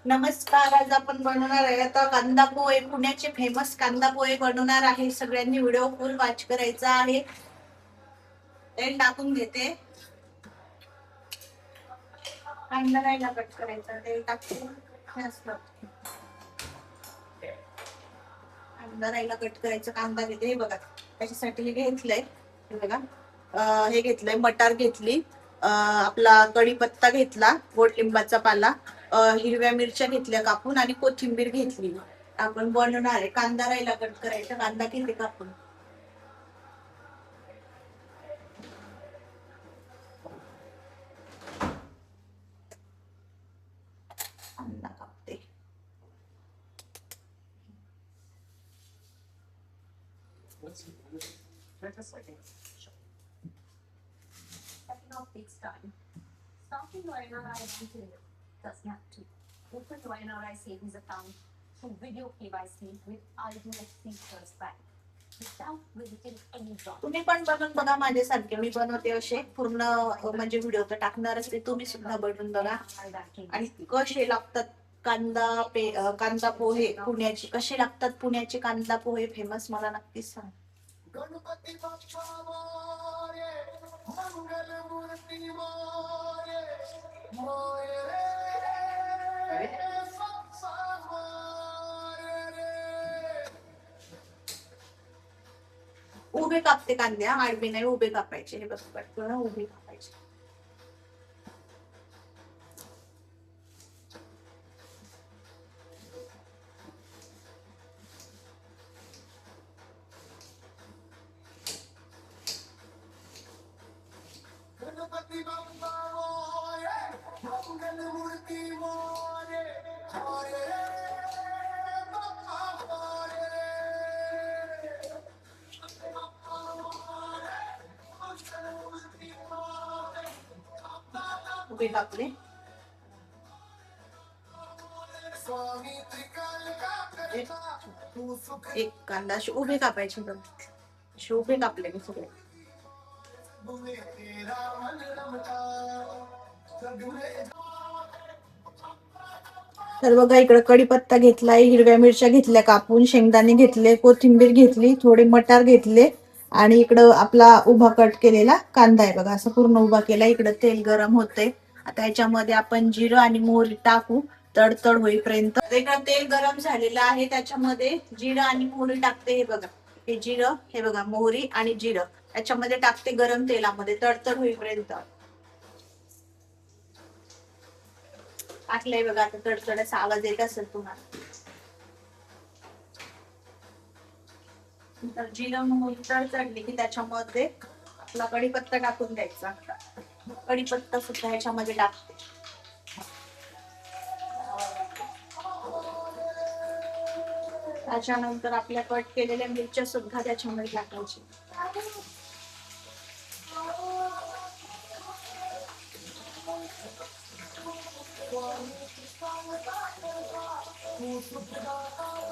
नमस्कार. आज आपण बनवणार आहे आता कांदा पोहे. पुण्याचे फेमस कांदा पोहे बनवणार आहे. सगळ्यांनी व्हिडिओ फुल वॉच करायचा आहे. तेल टाकून घेते. कांदा रायला कट करायचा. तेल टाकून कांदा रायला कट करायचं. कांदा घेते हे बघा. त्याच्यासाठी हे घेतलंय हे बघा. हे घेतलंय मटार घेतली. आपला कढीपत्ता घेतला. गोड लिंबाचा पाला. हिरव्या मिरच्या घेतल्या कापून आणि कोथिंबीर घेतली. आपण बनवणार आहे. कांदा रायला कट करायचा. कांदा घेते कापून. कांदा कापते. Starting your NRI detail does not to open your NRI savings account through video KYC with IDFC First Bank without visiting any branch. तुम्ही पण बनवून बघा माझ्यासारखे. मी बनवते असे पूर्ण म्हणजे व्हिडिओ तर टाकणारच ते. तुम्ही सुद्धा बनवून बघा. आणि कसे लागतात कांदा पोहे पुण्याचे कसे लागतात. पुण्याचे कांदा पोहे फेमस मला नक्कीच सांग. गणपती बाप्पा मोरया, मंगल मूर्ती मोरया, मोरया रे, बाप्पा मोरया रे. उभे कापते कांदे. आडवे नाही, उभे कापायचे. हे बघ पटकन उभे कापायचे. गणपती बाप्पा मोरया, मंगल मूर्ती मोरया, मोरया रे, बाप्पा मोरया रे. उभे कापले. स्वामी त्रिकाल का करता तू सुख एक कांदा असे उभे कापायचे बघ. असे उभे कापले मी सगळे. बुने तेरा मन रमता सगळे. तर बघा इकडे कढीपत्ता घेतलाय. हिरव्या मिरच्या घेतल्या कापून. शेंगदाणे घेतले. कोथिंबीर घेतली. थोडे मटार घेतले. आणि इकडं आपला उभा कट केलेला कांदा आहे बघा. असं पूर्ण उभा केला. इकडे तेल गरम होते. आता याच्यामध्ये आपण जिरं आणि मोहरी टाकू तडतड होईपर्यंत. इकडं तेल गरम झालेलं आहे. त्याच्यामध्ये जिरं आणि मोहरी टाकते. हे बघा हे जिरं, हे बघा मोहरी आणि जिरं याच्यामध्ये टाकते गरम तेलामध्ये तडतड होईपर्यंत. टाकलंय बघा. आता तडतडाचा आवाज येत असेल तुम्हाला. तर जिरं मोहरी तडतडली की त्याच्यामध्ये आपला कढीपत्ता टाकून द्यायचा. कढीपत्ता सुद्धा ह्याच्यामध्ये टाकते. त्याच्यानंतर आपल्या कट केलेल्या मिरच्या सुद्धा त्याच्यामध्ये टाकायच्या.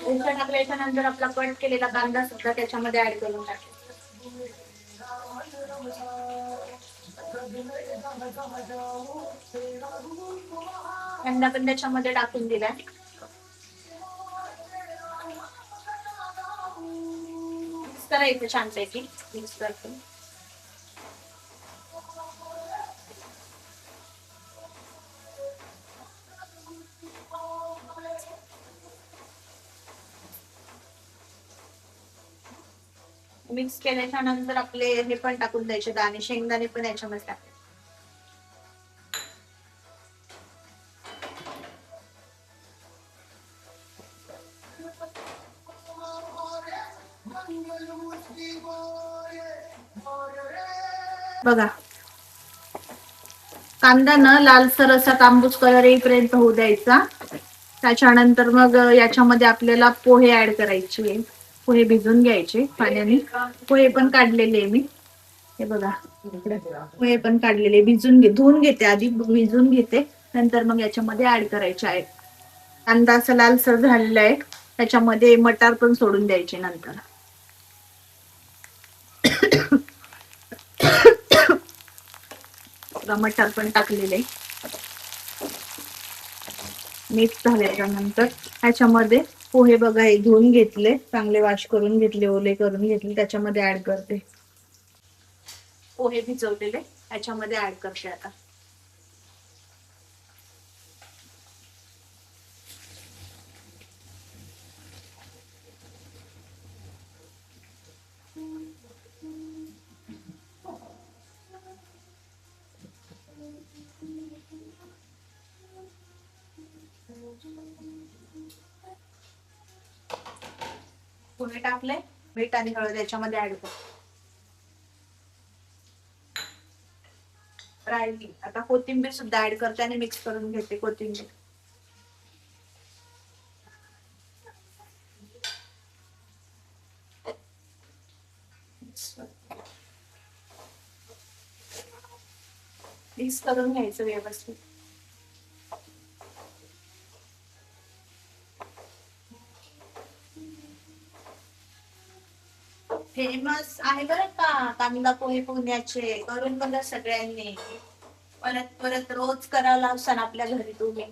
मिरच्या टाकल्याच्या नंतर आपला कट केलेला कांदा सुद्धा त्याच्यामध्ये ऍड करून टाकायचा. कांदा पण त्याच्यामध्ये टाकून दिलाय. मिक्स करायचं छानपैकी. मिक्स करतो. मिक्स केल्याच्या नंतर आपले हे पण टाकून द्यायचे दाणे. शेंगदाणे पण याच्यामध्ये टाकायचे. बघा कांदा ना लालसर असा तांबूस कलर येईपर्यंत होऊ द्यायचा. त्याच्यानंतर मग याच्यामध्ये आपल्याला पोहे ऍड करायचे. पोहे भिजून घ्यायचे पाण्याने. पोहे पण काढलेले मी. हे बघा पोहे पण काढलेले. धुवून घेते आधी. भिजून घेते. नंतर मग याच्यामध्ये ऍड करायचे आहे. कांदा असा लालसर झालेला आहे. त्याच्यामध्ये मटार पण सोडून द्यायचे नंतर. मटार पण टाकलेले. मिक्स झाल्याच्या नंतर ह्याच्यामध्ये पोहे बघा हे धुवून घेतले, चांगले वॉश करून घेतले, ओले करून घेतले, त्याच्यामध्ये ऍड करते. पोहे भिजवलेले ह्याच्यामध्ये ऍड करते आता. पोहे टाकले, मीठ आणि हळद याच्यामध्ये ऍड करते. राहिली आता कोथिंबीर सुद्धा ऍड करते आणि मिक्स करून घेते कोथिंबीर. मिक्स करून घ्यायचं व्यवस्थित. फेमस आहे बरं का कांदा पोहे पुण्याचे, करून बघा सगळ्यांनी. परत परत रोज करायला असाल आपल्या घरी तुम्ही.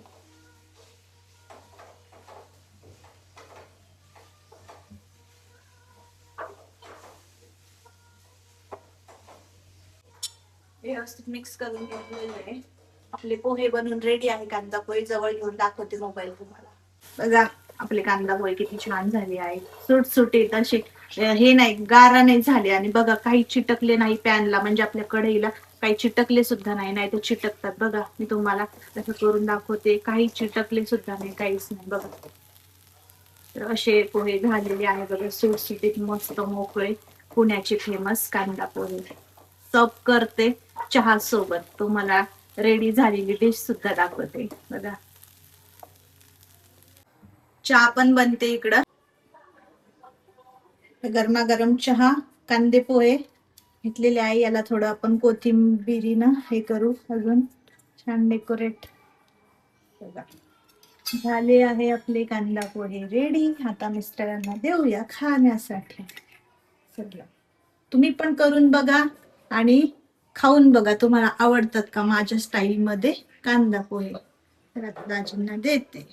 व्यवस्थित मिक्स करून घेतलेले आपले पोहे बनून रेडी आहे. कांदा पोहे जवळ घेऊन दाखवते मोबाईल तुम्हाला. बघा आपले कांदा पोहे किती छान झाले आहेत, सुटसुटीत असे. हे नाही गारा नाही झाले आणि बघा काही चिटकले नाही पॅनला, म्हणजे आपल्या कढईला काही चिटकले सुद्धा नाही. नाही तर चिटकतात बघा, मी तुम्हाला तसं करून दाखवते. काही चिटकले सुद्धा नाही, काहीच नाही बघा. तर असे पोहे झालेले आहे बघा, सुटसुटीत मस्त मोकळे पुण्याचे फेमस कांदा पोहे. सर्व करते चहा सोबत, तुम्हाला रेडी झालेली डिश सुद्धा दाखवते बघा. चहा पण बनते इकडं. गरमागरम चहा, कांदे पोहे घेतलेले आहे. याला थोडं आपण कोथिंबिरीनं हे करू, अजून छान डेकोरेट. बघा झाले आहे आपले कांदा पोहे रेडी. आता मिस्टरांना देऊया खाण्यासाठी. सगळं तुम्ही पण करून बघा आणि खाऊन बघा, तुम्हाला आवडतात का माझ्या स्टाईल मध्ये कांदा पोहे. तर आता दाजींना देते.